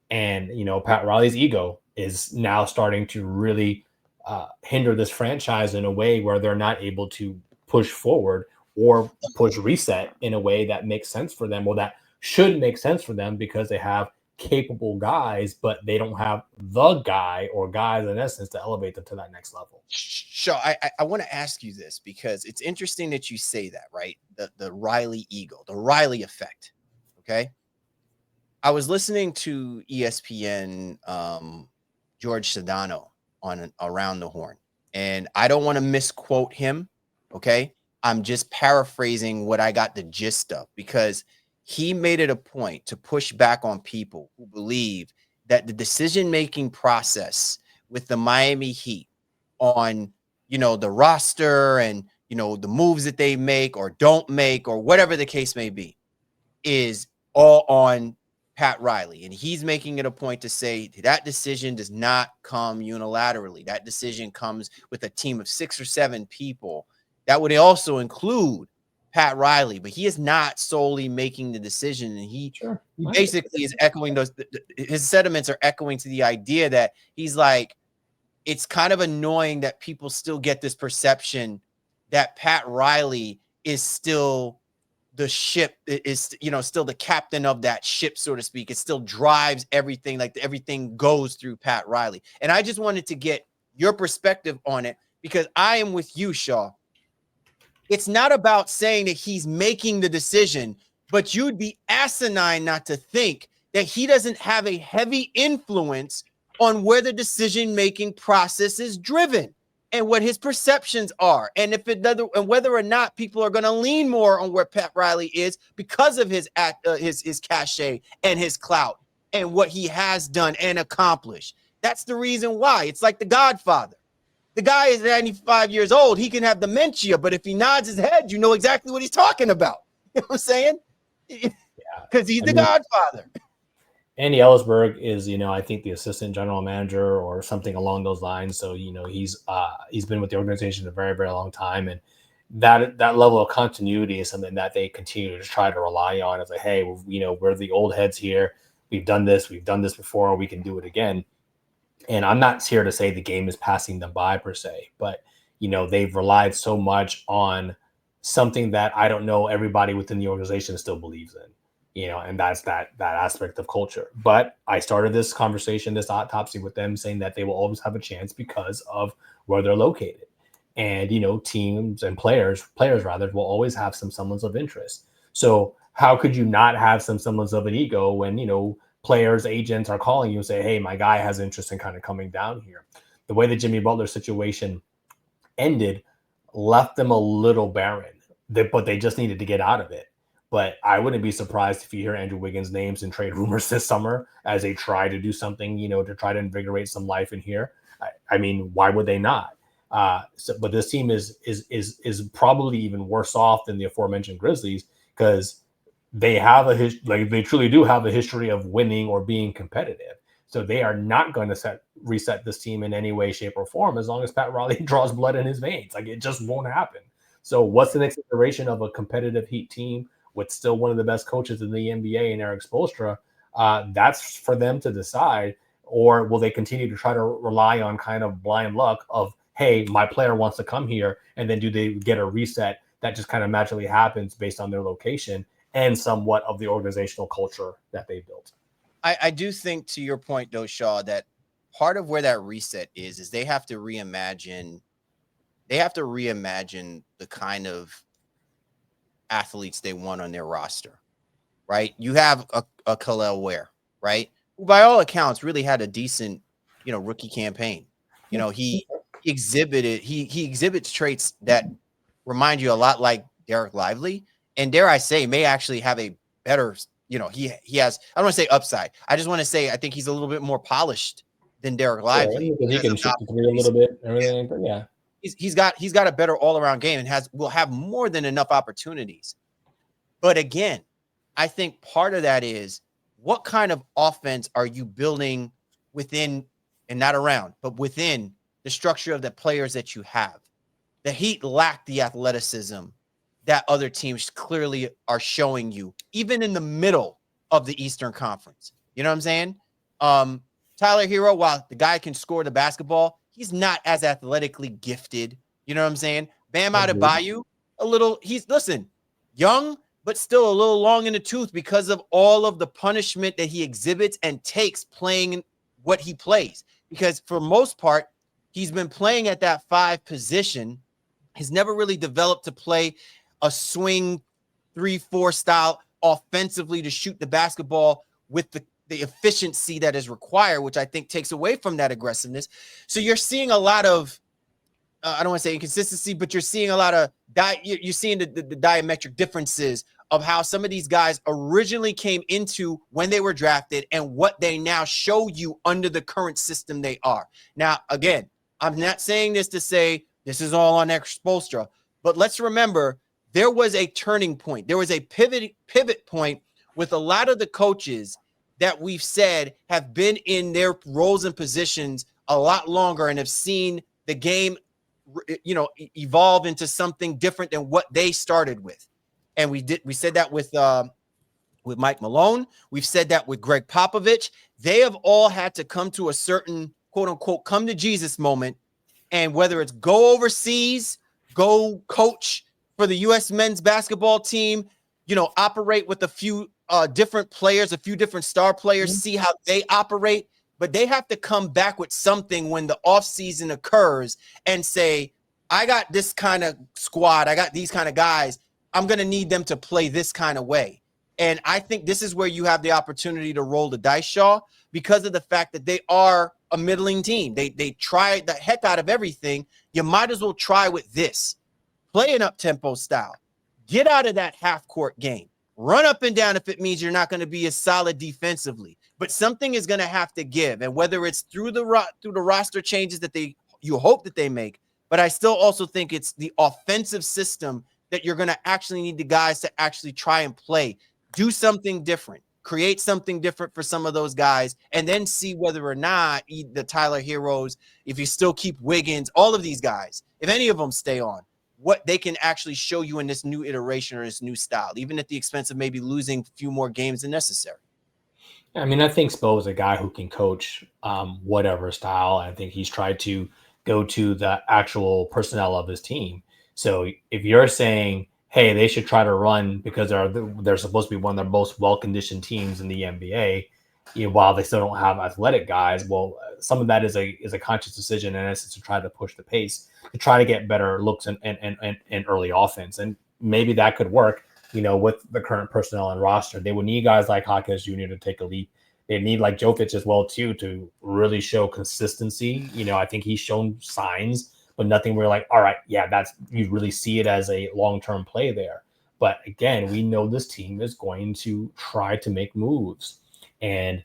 and Pat Riley's ego is now starting to really hinder this franchise in a way where they're not able to push forward or push reset in a way that makes sense for them, or that should make sense for them, because they have capable guys, but they don't have the guy or guys in essence to elevate them to that next level. Sure. I want to ask you this because it's interesting that you say that, right? The Riley ego, the Riley effect. Okay. I was listening to ESPN George Sedano on Around the Horn, and I don't want to misquote him. Okay. I'm just paraphrasing what I got the gist of, because he made it a point to push back on people who believe that the decision-making process with the Miami Heat on, the roster and, the moves that they make or don't make or whatever the case may be is all on Pat Riley. And he's making it a point to say that decision does not come unilaterally. That decision comes with a team of 6 or 7 people. That would also include Pat Riley, but he is not solely making the decision. And he basically is echoing his sentiments are echoing to the idea that he's like, it's kind of annoying that people still get this perception that Pat Riley is still the ship, is, still the captain of that ship, so to speak. It still drives everything, like everything goes through Pat Riley. And I just wanted to get your perspective on it, because I am with you, Shaw. It's not about saying that he's making the decision, but you'd be asinine not to think that he doesn't have a heavy influence on where the decision-making process is driven and what his perceptions are. And and whether or not people are going to lean more on where Pat Riley is because of his cachet and his clout and what he has done and accomplished. That's the reason why. It's like The Godfather. The guy is 95 years old. He can have dementia, but if he nods his head, you know exactly what he's talking about. You know what I'm saying? Because he's the Godfather. Andy Ellisberg is, I think the assistant general manager or something along those lines. So, he's been with the organization a very, very long time. And that level of continuity is something that they continue to try to rely on. It's like, hey, we're the old heads here. We've done this before. We can do it again. And I'm not here to say the game is passing them by per se, but, they've relied so much on something that I don't know everybody within the organization still believes in, and that's that aspect of culture. But I started this conversation, this autopsy with them saying that they will always have a chance because of where they're located. And, teams and players rather will always have some semblance of interest. So how could you not have some semblance of an ego when, players, agents are calling you and say, hey, my guy has interest in kind of coming down here? The way the Jimmy Butler situation ended left them a little barren. But they just needed to get out of it. But I wouldn't be surprised if you hear Andrew Wiggins' names in trade rumors this summer as they try to do something, to try to invigorate some life in here. I mean, why would they not? But this team is probably even worse off than the aforementioned Grizzlies because they have they truly do have a history of winning or being competitive. So they are not going to reset this team in any way, shape, or form as long as Pat Riley draws blood in his veins. Like, it just won't happen. So what's the next iteration of a competitive Heat team with still one of the best coaches in the NBA in Eric Spoelstra? That's for them to decide. Or will they continue to try to rely on kind of blind luck of, hey, my player wants to come here, and then do they get a reset that just kind of magically happens based on their location and somewhat of the organizational culture that they built? I do think, to your point, though, Shaw, that part of where that reset is they have to reimagine. They have to reimagine the kind of athletes they want on their roster, right? You have a Khalil Ware, right? Who, by all accounts, really had a decent, rookie campaign. He exhibits traits that remind you a lot like Derek Lively, and dare I say, may actually have a better, he has, I don't want to say upside. I just want to say I think he's a little bit more polished than Derek Lively. Yeah, he can shoot the three a little bit, everything. Yeah. He's got a better all-around game and will have more than enough opportunities. But again, I think part of that is what kind of offense are you building within, and not around, but within the structure of the players that you have. The Heat lack the athleticism that other teams clearly are showing you, even in the middle of the Eastern Conference. You know what I'm saying? Tyler Herro, while the guy can score the basketball, he's not as athletically gifted. You know what I'm saying? Bam Adebayo, young, but still a little long in the tooth because of all of the punishment that he exhibits and takes playing what he plays. Because for most part, he's been playing at that 5 position. He's never really developed to play a swing 3-4 style offensively to shoot the basketball with the efficiency that is required, which I think takes away from that aggressiveness. So you're seeing a lot of, I don't want to say inconsistency, but you're seeing a lot of, you're seeing the diametric differences of how some of these guys originally came into when they were drafted and what they now show you under the current system they are. Now, again, I'm not saying this to say this is all on Spoelstra, but let's remember there was a turning point. There was a pivot point with a lot of the coaches that we've said have been in their roles and positions a lot longer and have seen the game, evolve into something different than what they started with. And we said that with Mike Malone. We've said that with Greg Popovich. They have all had to come to a certain quote unquote come to Jesus moment. And whether it's go overseas, go coach for the U.S. men's basketball team, operate with a few different players, a few different star players, see how they operate. But they have to come back with something when the offseason occurs and say, I got this kind of squad. I got these kind of guys. I'm going to need them to play this kind of way. And I think this is where you have the opportunity to roll the dice, Shaw, because of the fact that they are a middling team. They try the heck out of everything. You might as well try with this. Play an up-tempo style. Get out of that half-court game. Run up and down if it means you're not going to be as solid defensively. But something is going to have to give. And whether it's through the roster changes that you hope that they make, but I still also think it's the offensive system that you're going to actually need the guys to actually try and play. Do something different. Create something different for some of those guys, and then see whether or not the Tyler Herros, if you still keep Wiggins, all of these guys, if any of them stay on, what they can actually show you in this new iteration or this new style, even at the expense of maybe losing a few more games than necessary. I mean, I think Spo is a guy who can coach whatever style. I think he's tried to go to the actual personnel of his team. So if you're saying, hey, they should try to run because they're supposed to be one of the most well-conditioned teams in the NBA, while they still don't have athletic guys, well, some of that is a conscious decision in essence to try to push the pace, to try to get better looks and early offense. And maybe that could work, with the current personnel and roster. They would need guys like Hawkins Jr. to take a leap. They need like Jokic as well, too, to really show consistency. I think he's shown signs, but nothing where like, all right, yeah, that's, you really see it as a long-term play there. But again, we know this team is going to try to make moves. And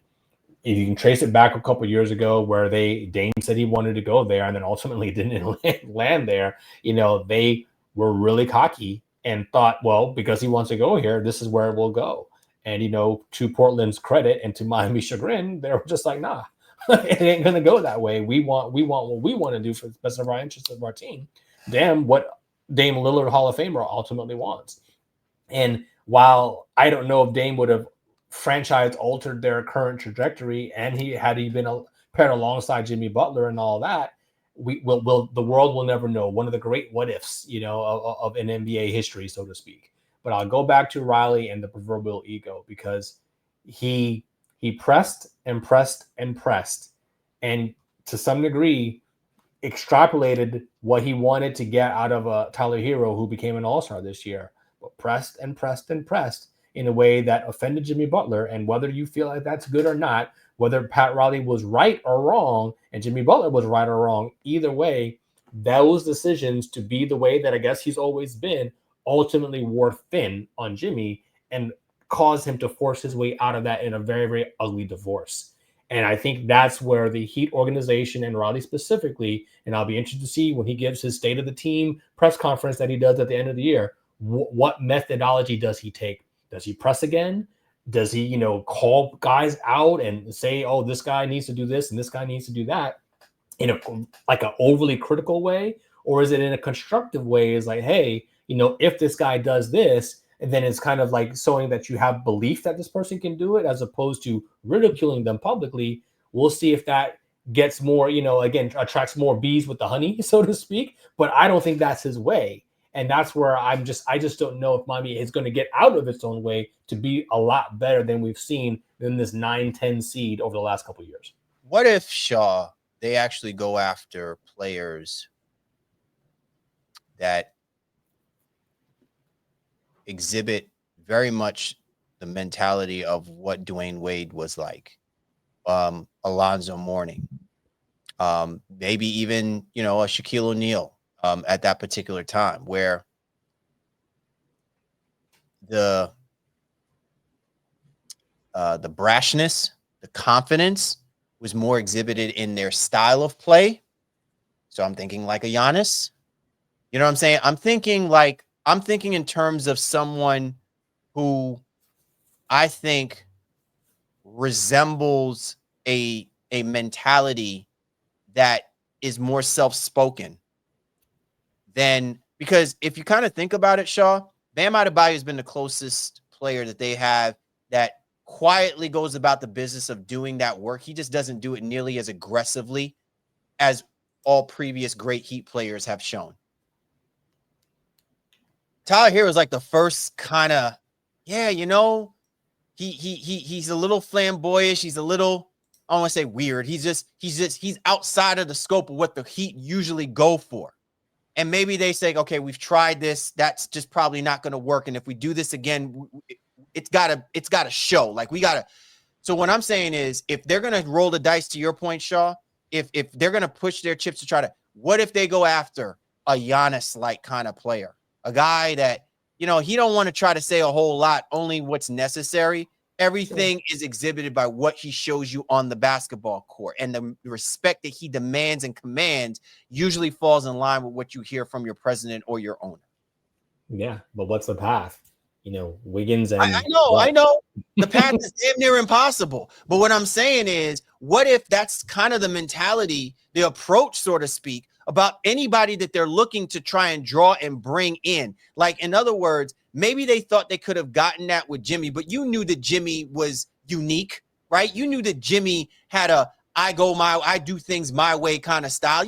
if you can trace it back a couple of years ago where Dame said he wanted to go there and then ultimately didn't land there, they were really cocky and thought, well, because he wants to go here, this is where it will go. And, to Portland's credit and to Miami's chagrin, they were just like, nah, it ain't going to go that way. We want what we want to do for the best of our interests of our team. Damn what Dame Lillard, Hall of Famer, ultimately wants. And while I don't know if Dame would have franchise altered their current trajectory, and had he been paired alongside Jimmy Butler and all that, the world will never know. One of the great what ifs, of an NBA history, so to speak. But I'll go back to Riley and the proverbial ego, because he pressed and pressed and pressed, and to some degree extrapolated what he wanted to get out of Tyler Herro, who became an all-star this year, but pressed and pressed and pressed in a way that offended Jimmy Butler. And whether you feel like that's good or not, whether Pat Riley was right or wrong and Jimmy Butler was right or wrong, either way, those decisions to be the way that I guess he's always been ultimately wore thin on Jimmy and caused him to force his way out of that in a very, very ugly divorce. And I think that's where the Heat organization and Riley specifically, and I'll be interested to see when he gives his state of the team press conference that he does at the end of the year, what methodology does he take? Does he press again? Does he, call guys out and say, oh, this guy needs to do this and this guy needs to do that in an overly critical way? Or is it in a constructive way? Is like, hey, if this guy does this, and then it's kind of like showing that you have belief that this person can do it, as opposed to ridiculing them publicly. We'll see if that gets more, again, attracts more bees with the honey, so to speak. But I don't think that's his way. And that's where I just don't know if Miami is going to get out of its own way to be a lot better than we've seen in this 9-10 seed over the last couple of years. What if, Shaw, they actually go after players that exhibit very much the mentality of what Dwayne Wade was like? Alonzo Mourning, maybe even, a Shaquille O'Neal. At that particular time, where the brashness, the confidence was more exhibited in their style of play. So I'm thinking like a Giannis. You know what I'm saying? I'm thinking in terms of someone who I think resembles a mentality that is more self-spoken. Then, because if you kind of think about it, Shaw, Bam Adebayo has been the closest player that they have that quietly goes about the business of doing that work. He just doesn't do it nearly as aggressively as all previous great Heat players have shown. Tyler Herro is like the first kind of, he's a little flamboyish. He's a little, I don't want to say weird. He's outside of the scope of what the Heat usually go for. And maybe they say, okay, we've tried this. That's just probably not going to work. And if we do this again, it's gotta show. Like we gotta. So what I'm saying is, if they're going to roll the dice, to your point, Shaw, if they're going to push their chips to try to, what if they go after a Giannis-like kind of player, a guy that, he don't want to try to say a whole lot, only what's necessary. Everything is exhibited by what he shows you on the basketball court, and the respect that he demands and commands usually falls in line with what you hear from your president or your owner. Yeah, but what's the path? Wiggins and I know. The path is damn near impossible. But what I'm saying is, what if that's kind of the mentality, the approach, so to speak, about anybody that they're looking to try and draw and bring in? Like, in other words, maybe they thought they could have gotten that with Jimmy, but you knew that Jimmy was unique, right? You knew that Jimmy had I do things my way kind of style.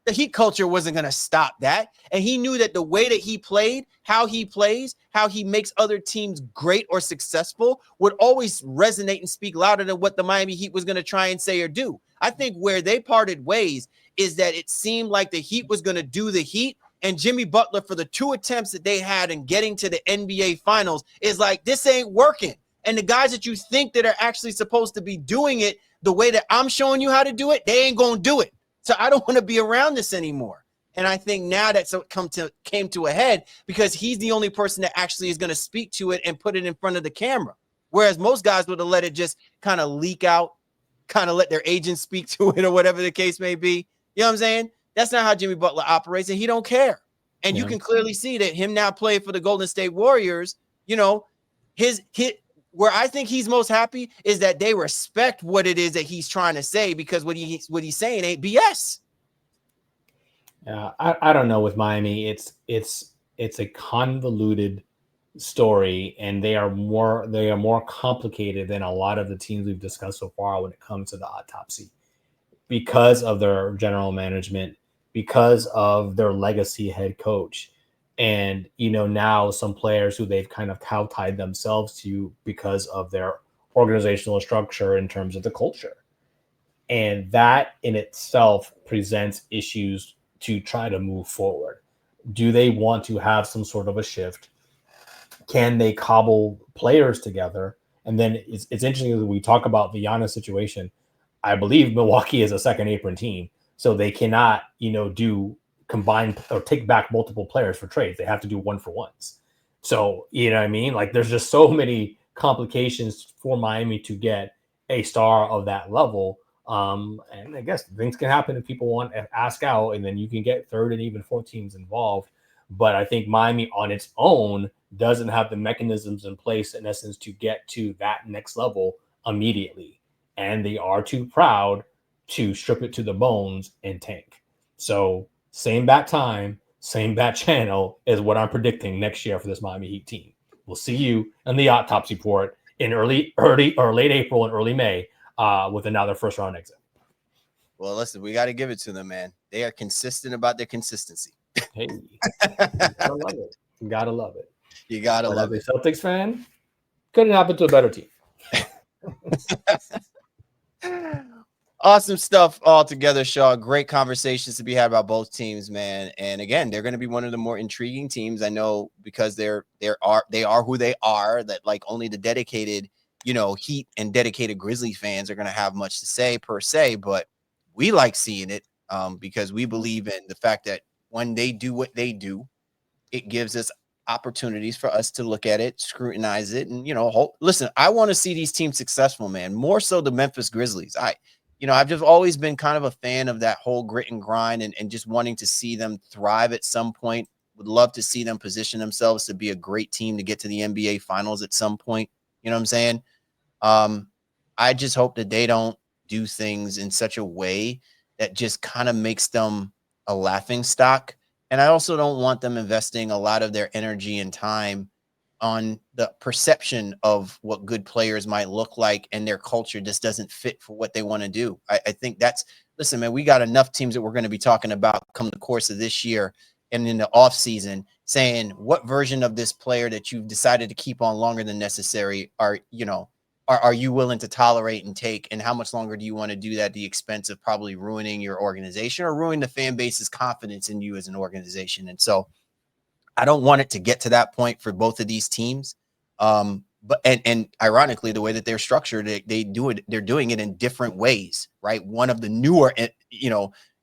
The Heat culture wasn't going to stop that. And he knew that the way that he played, how he plays, how he makes other teams great or successful would always resonate and speak louder than what the Miami Heat was going to try and say or do. I think where they parted ways is that it seemed like the Heat was going to do the Heat, and Jimmy Butler, for the 2 attempts that they had in getting to the NBA Finals, is like, this ain't working. And the guys that you think that are actually supposed to be doing it the way that I'm showing you how to do it, they ain't going to do it. So I don't want to be around this anymore. And I think now that's came to a head because he's the only person that actually is going to speak to it and put it in front of the camera. Whereas most guys would have let it just kind of leak out, kind of let their agents speak to it or whatever the case may be. You know what I'm saying? That's not how Jimmy Butler operates, and he don't care. And you can clearly see that him now playing for the Golden State Warriors, you know, his where I think he's most happy is that they respect what it is that he's trying to say, because what he's saying ain't BS. I don't know with Miami. It's a convoluted story, and they are more complicated than a lot of the teams we've discussed so far when it comes to the autopsy, because of their general management, because of their legacy head coach, and now some players who they've kind of cow-tied themselves to because of their organizational structure in terms of the culture. And that in itself presents issues to try to move forward. Do they want to have some sort of a shift? Can they cobble players together? And then it's interesting that we talk about the Giannis situation. I believe Milwaukee is a second apron team, so they cannot, do combine or take back multiple players for trades. They have to do 1-for-1s. So, you know what I mean? Like, there's just so many complications for Miami to get a star of that level. And I guess things can happen if people want to ask out, and then you can get third and even fourth teams involved. But I think Miami on its own doesn't have the mechanisms in place, in essence, to get to that next level immediately. And they are too proud to strip it to the bones and tank. So same bat time, same bat channel is what I'm predicting next year for this Miami Heat team. We'll see you in the Autopsy Report in early or late April and early May with another first round exit. Well, listen, we got to give it to them, man. They are consistent about their consistency. Hey, gotta love it. You gotta love it. You gotta love it. Celtics fan, couldn't happen to a better team. Awesome stuff all together, Shaw. Great conversations to be had about both teams, man. And again, they're going to be one of the more intriguing teams. I know, because they are who they are, that like only the dedicated, Heat and dedicated Grizzlies fans are going to have much to say per se, but we like seeing it because we believe in the fact that when they do what they do, it gives us opportunities for us to look at it, scrutinize it, and listen, I want to see these teams successful, man, more so the Memphis Grizzlies. I've just always been kind of a fan of that whole grit and grind and just wanting to see them thrive at some point. Would love to see them position themselves to be a great team to get to the NBA finals at some point. You know what I'm saying? I just hope that they don't do things in such a way that just kind of makes them a laughing stock. And I also don't want them investing a lot of their energy and time on the perception of what good players might look like, and their culture just doesn't fit for what they want to do. I think listen, man, we got enough teams that we're going to be talking about come the course of this year and in the offseason saying what version of this player that you've decided to keep on longer than necessary are you willing to tolerate and take, and how much longer do you want to do that at the expense of probably ruining your organization or ruining the fan base's confidence in you as an organization. And so I don't want it to get to that point for both of these teams. But ironically, the way that they're structured, they're doing it in different ways, right? One of the newer,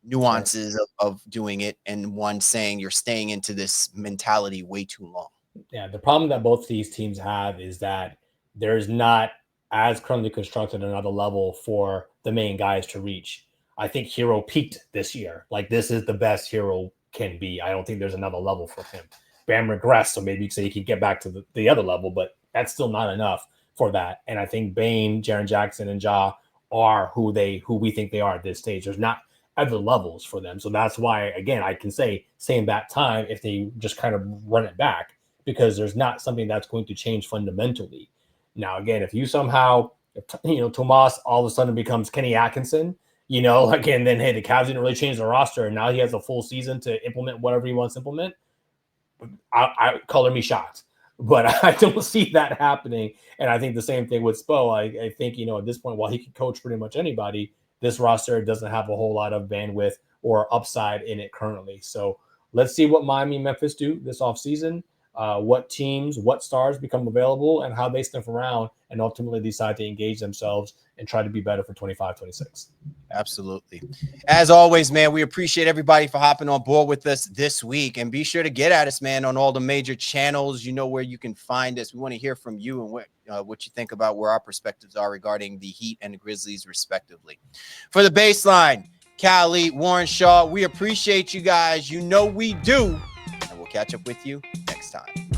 nuances of doing it, and one saying you're staying into this mentality way too long. Yeah, the problem that both these teams have is that there's not as currently constructed another level for the main guys to reach. I think Herro peaked this year. Like, this is the best Herro can be. I don't think there's another level for him. Bam regressed, so maybe you could say he can get back to the other level, but that's still not enough for that. And I think Bane, Jaren Jackson, and Ja are who we think they are at this stage. There's not other levels for them. So that's why, again, I can say same that time if they just kind of run it back, because there's not something that's going to change fundamentally. Now, again, if you somehow, Tomas all of a sudden becomes Kenny Atkinson, and then, hey, the Cavs didn't really change the roster, and now he has a full season to implement whatever he wants to implement, I color me shocked. But I don't see that happening. And I think the same thing with Spo. I think, at this point, while he can coach pretty much anybody, this roster doesn't have a whole lot of bandwidth or upside in it currently. So let's see what Miami and Memphis do this offseason, what teams, what stars become available, and how they sniff around and ultimately decide to engage themselves and try to be better for 25-26. Absolutely. As always, man, we appreciate everybody for hopping on board with us this week. And be sure to get at us, man, on all the major channels. You know where you can find us. We want to hear from you and what you think about where our perspectives are regarding the Heat and the Grizzlies, respectively. For the baseline, Callie, Warren Shaw, we appreciate you guys. You know we do. And we'll catch up with you next time.